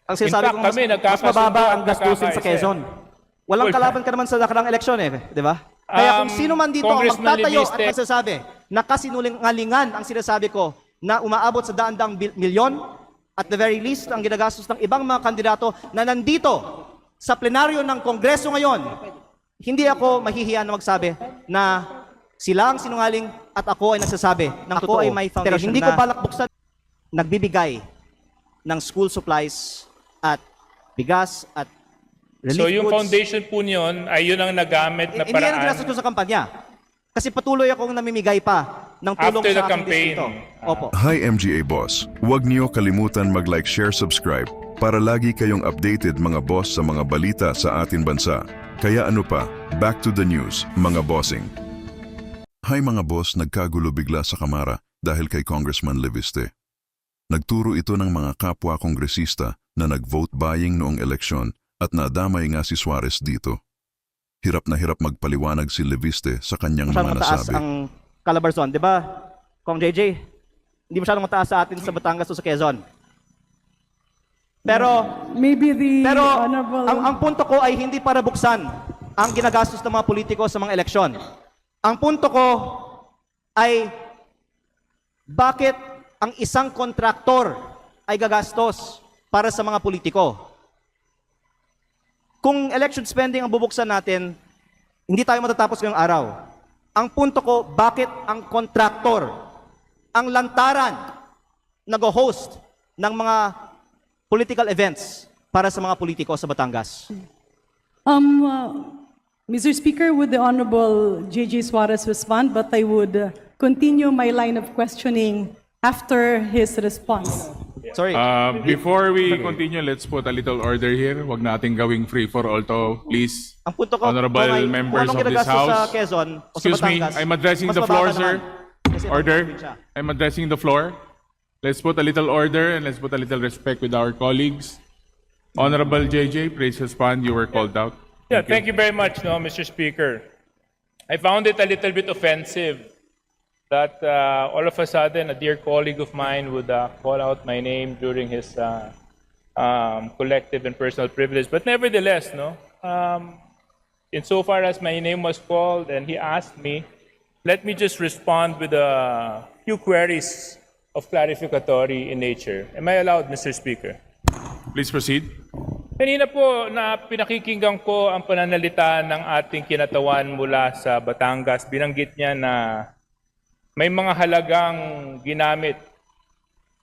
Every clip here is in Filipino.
Ang sinasabi ko, mas mababa ang gastusin sa Quezon. Walang kalaban ka naman sa nakaraang eleksyon di ba? Kaya kung sino man dito ang magtatayo at magsasabi na kasinungalingan ang sinasabi ko na umaabot sa daan-daang milyon, at the very least, ang ginagastos ng ibang mga kandidato na nandito sa plenaryo ng Kongreso ngayon, hindi ako mahihiya na magsabi na sila ang sinungaling at ako ay nagsasabi ng totoo. Ako ay may foundation. Pero hindi ko balak buksan. Nagbibigay ng school supplies at bigas at relief goods. So yung foundation po niyon ay yun ang nagamit na Hindi yan ang paraan ginastos ko sa kampanya. Kasi patuloy akong namimigay pa ng tulong after the sa aking campaign. distrito. Opo. Hi MGA Boss, huwag niyo kalimutan mag-like, share, subscribe para lagi kayong updated mga boss sa mga balita sa ating bansa. Kaya ano pa, back to the news, mga bossing. Hi mga boss, nagkagulo bigla sa Kamara dahil kay Congressman Leviste. Nagturo ito ng mga kapwa kongresista na nag-vote buying noong eleksyon at nadamay nga si Suarez dito. Hirap na hirap magpaliwanag si Leviste sa kanyang mga Mataas nasabi. ang Calabarzon, di ba? Kong JJ, hindi masyadong mataas sa atin sa Batangas o sa Quezon. Pero, maybe the honorable... ang punto ko ay hindi para buksan ang ginagastos ng mga politiko sa mga eleksyon. Ang punto ko ay bakit ang isang kontraktor ay gagastos para sa mga politiko. Kung election spending ang bubuksan natin, hindi tayo matatapos ngayong araw. Ang punto ko, bakit ang kontraktor, ang lantaran, nag-host ng mga political events para sa mga politiko sa Batangas? Mr. Speaker, would the Honorable J.J. Suarez respond? But I would continue my line of questioning after his response. Sorry. Before we continue, let's put a little order here. Huwag nating gawing free for all to, please. Ang punto ko, Honorable kung members anong of this ginagastos House. sa Quezon o sa Excuse me, Batangas, I'm addressing mas the mababa floor, naman. sir. Kasi Order. probinsya. I'm addressing the floor. Let's put a little order and let's put a little respect with our colleagues. Honorable JJ, please respond. You were called out. Yeah, thank you very much, Mr. Speaker. I found it a little bit offensive that all of a sudden a dear colleague of mine would call out my name during his collective and personal privilege. But nevertheless, insofar as my name was called and he asked me, let me just respond with a few queries of clarificatory in nature. Am I allowed, Mr. Speaker? Please proceed. Kanina po na pinakikinggan ko ang pananalita ng ating kinatawan mula sa Batangas. Binanggit niya na may mga halagang ginamit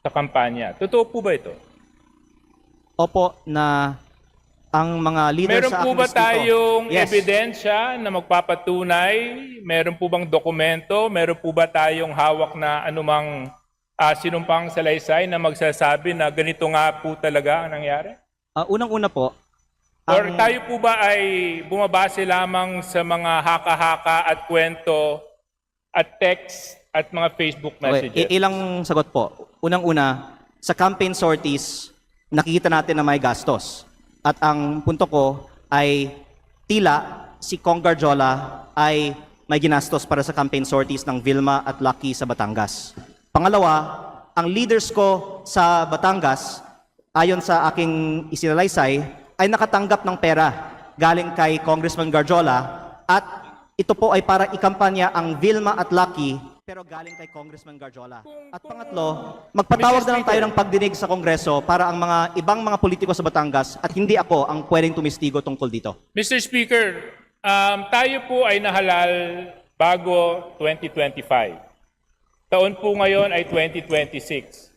sa kampanya. Totoo po ba ito? Opo, na ang mga leaders Meron sa po aking ba distrito. tayong Yes. ebidensya na magpapatunay? Meron po bang dokumento? Meron po ba tayong hawak na anumang sinumpang salaysay na magsasabi na ganito nga po talaga ang nangyari? Unang-una po, Or tayo po ba ay bumabase lamang sa mga haka-haka at kwento at text at mga Facebook messages? ilang sagot po. Unang-una, sa campaign sorties, nakikita natin na may gastos. At ang punto ko ay tila si Kong Garjola ay may ginastos para sa campaign sorties ng Vilma at Lucky sa Batangas. Pangalawa, ang leaders ko sa Batangas, ayon sa aking isinalaysay, ay nakatanggap ng pera galing kay Congressman Garjola at ito po ay para ikampanya ang Vilma at Lucky pero galing kay Congressman Garjola. At pangatlo, magpatawag na lang tayo ng pagdinig sa Kongreso para ang mga ibang mga politiko sa Batangas at hindi ako ang pwedeng tumistigo tungkol dito. Mr. Speaker, tayo po ay nahalal bago 2025. Taon po ngayon ay 2026.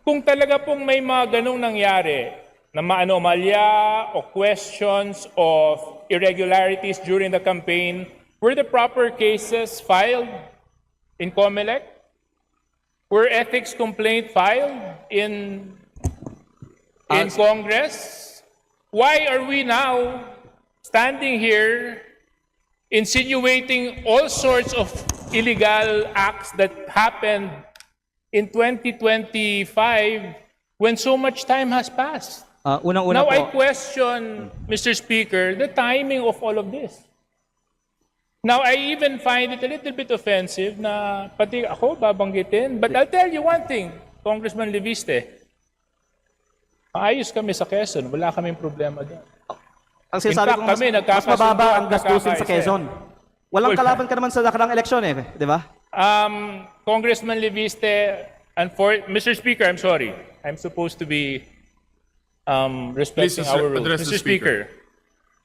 Kung talaga pong may mga ganong nangyari na maanomalya o questions of irregularities during the campaign, were the proper cases filed in COMELEC? Were ethics complaint filed in Congress? Why are we now standing here insinuating all sorts of illegal acts that happened in 2025 when so much time has passed? Unang-una Now po, I question, Mr. Speaker, the timing of all of this. Now I even find it a little bit offensive na pati ako babanggitin. But I'll tell you one thing, Congressman Leviste. Maayos kami sa Quezon, wala kaming problema doon. Ang sinasabi In fact, ko, mas, kami mas nagkakasundo mababa at ang gastusin sa nagkakaisa. Quezon. Walang Well, kalaban ka naman sa nakarang eleksyon eh, di ba? Congressman Leviste, Mr. Speaker, I'm sorry. I'm supposed to be respecting Please our rules. address the Mr. Speaker,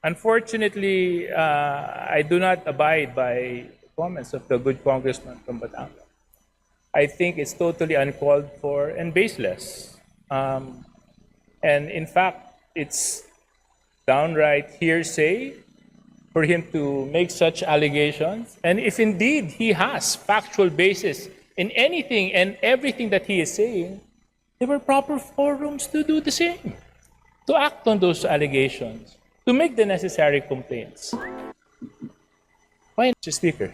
unfortunately, I do not abide by comments of the good congressman from Batangas. I think it's totally uncalled for and baseless. And in fact, it's downright hearsay for him to make such allegations. And if indeed he has factual basis in anything and everything that he is saying, there were proper forums to do the same, to act on those allegations, to make the necessary complaints. Why, Mr. Speaker?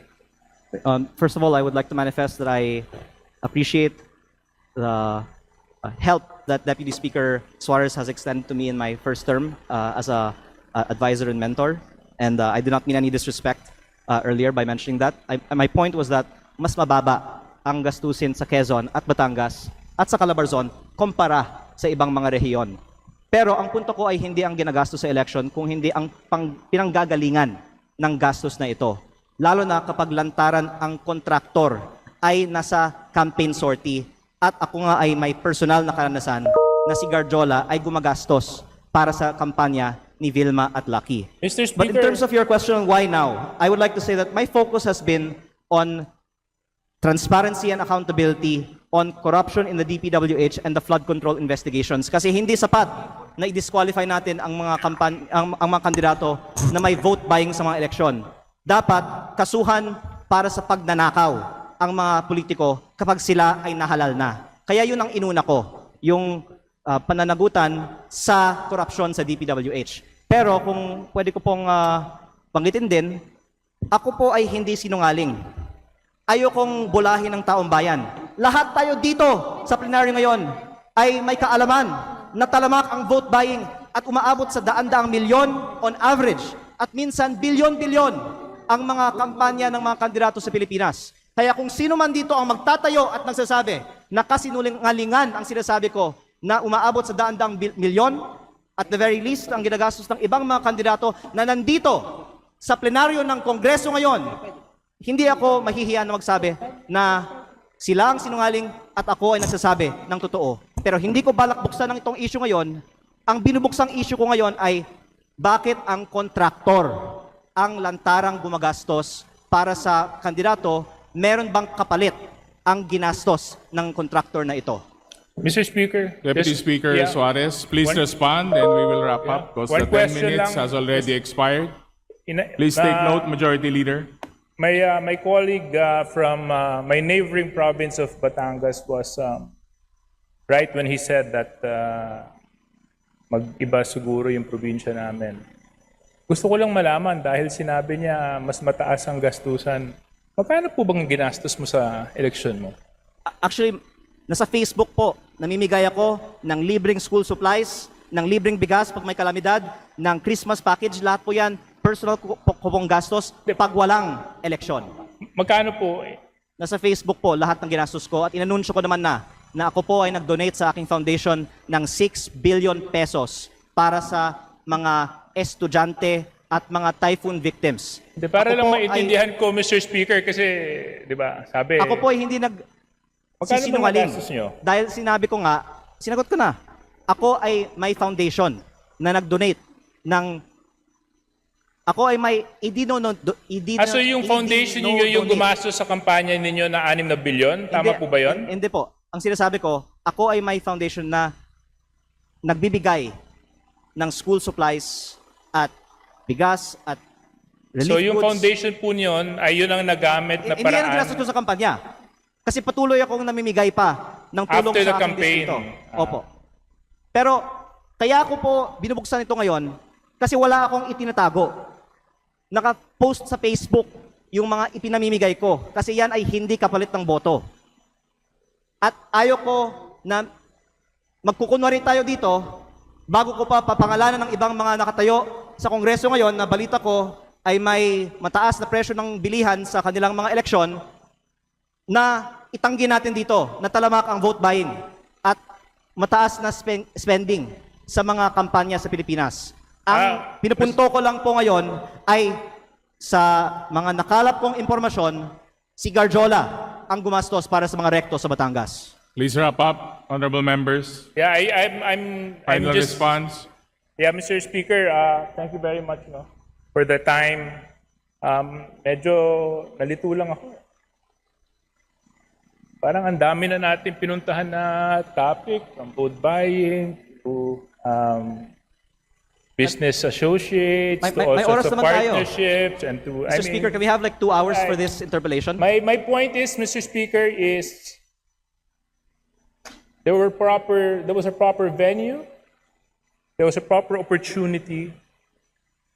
First of all, I would like to manifest that I appreciate the help that Deputy Speaker Suarez has extended to me in my first term as a advisor and mentor. And I do not mean any disrespect earlier by mentioning that. My point was that mas mababa ang gastusin sa Quezon at Batangas at sa Calabarzon kumpara sa ibang mga rehiyon. Pero ang punto ko ay hindi ang ginagastos sa election kung hindi ang pinanggagalingan ng gastos na ito. Lalo na kapag lantaran ang kontraktor ay nasa campaign sortie at ako nga ay may personal na karanasan na si Garjola ay gumagastos para sa kampanya ni Vilma at Lucky. Mr. But in Speaker, terms of your question on why now, I would like to say that my focus has been on transparency and accountability on corruption in the DPWH and the flood control investigations. Kasi hindi sapat na i-disqualify natin ang mga ang mga kandidato na may vote buying sa mga eleksyon. Dapat kasuhan para sa pagnanakaw ang mga politiko kapag sila ay nahalal na. Kaya yun ang inuna ko, yung pananagutan sa korupsyon sa DPWH. Pero kung pwede ko pong banggitin din, ako po ay hindi sinungaling. Ayokong bulahin ng taong bayan. Lahat tayo dito sa plenaryo ngayon ay may kaalaman na talamak ang vote buying at umaabot sa daan-daang milyon on average at minsan bilyon-bilyon ang mga kampanya ng mga kandidato sa Pilipinas. Kaya kung sino man dito ang magtatayo at nagsasabi na kasinungalingan ang sinasabi ko na umaabot sa daan-daang milyon, at the very least ang ginagastos ng ibang mga kandidato na nandito sa plenaryo ng Kongreso ngayon, hindi ako mahihiya na magsabi na sila ang sinungaling at ako ay nagsasabi ng totoo. Pero hindi ko balak buksan ng itong issue ngayon. Ang binubuksang issue ko ngayon ay bakit ang kontraktor ang lantarang gumagastos para sa kandidato, meron bang kapalit ang ginastos ng kontraktor na ito? Mr. Speaker, Deputy just- Speaker yeah. Suarez, please One- respond and we will wrap up because One the 10 question minutes lang. has already expired. Please Na- take note, Majority Leader. My colleague from my neighboring province of Batangas was right when he said that mag-iba siguro yung probinsya namin. Gusto ko lang malaman dahil sinabi niya mas mataas ang gastusan. Magkano po bang ginastos mo sa election mo? Actually, nasa Facebook po, namimigay ako ng libreng school supplies, ng libreng bigas pag may kalamidad, ng Christmas package, lahat po yan, personal ko pong gastos pag walang eleksyon. Magkano po? Nasa Facebook po lahat ng ginastos ko at inanunsyo ko naman na ako po ay nag-donate sa aking foundation ng 6 billion pesos para sa mga estudyante at mga typhoon victims. De, para Ako lang po maintindihan ko, Mr. Speaker, kasi, di ba, sabi... Ako po ay hindi Magkano ba sisinungaling. nagastos nyo? Dahil sinabi ko nga, sinagot ko na, ako ay may foundation na nag-donate ng... Ako ay may So yung foundation niyo yung gumastos sa kampanya ninyo na 6 na bilyon? Tama po ba yun? Hindi po. Ang sinasabi ko, ako ay may foundation na nagbibigay ng school supplies at bigas at relief So yung goods. foundation po niyon ay yun ang nagamit na Hindi yan ang ginastos paraan ko sa kampanya. Kasi patuloy akong namimigay pa ng tulong after the sa aking campaign. distrito. Opo. Pero kaya ako po binubuksan ito ngayon kasi wala akong itinatago. Naka-post sa Facebook yung mga ipinamimigay ko kasi yan ay hindi kapalit ng boto. At ayaw ko na magkukunwari tayo dito bago ko pa papangalanan ng ibang mga nakatayo sa Kongreso ngayon na balita ko ay may mataas na presyo ng bilihan sa kanilang mga eleksyon na itanggi natin dito na talamak ang vote buying. At mataas na spending sa mga kampanya sa Pilipinas. Ang pinupunto ko lang po ngayon ay sa mga nakalap kong impormasyon, si Garjola ang gumastos para sa mga rekto sa Batangas. Please wrap up, honorable members. Yeah, I'm Final just... response. Yeah, Mr. Speaker, thank you very much for the time. Medyo nalito lang ako. Parang ang dami na natin pinuntahan na topic, from vote buying to business associates, to may also oras to naman tayo. partnerships, and to... Mr. Speaker, can we have like 2 hours for this interpellation? My point is, Mr. Speaker, is there was a proper venue, there was a proper opportunity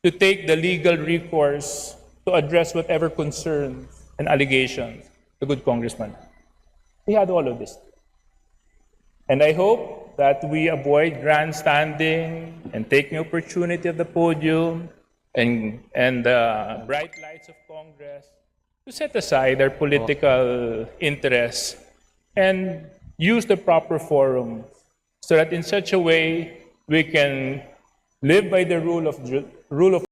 to take the legal recourse to address whatever concerns and allegations the good congressman. We had all of this. And I hope that we avoid grandstanding and taking opportunity of the podium and the bright lights of Congress to set aside our political interests and use the proper forum so that in such a way we can live by the rule of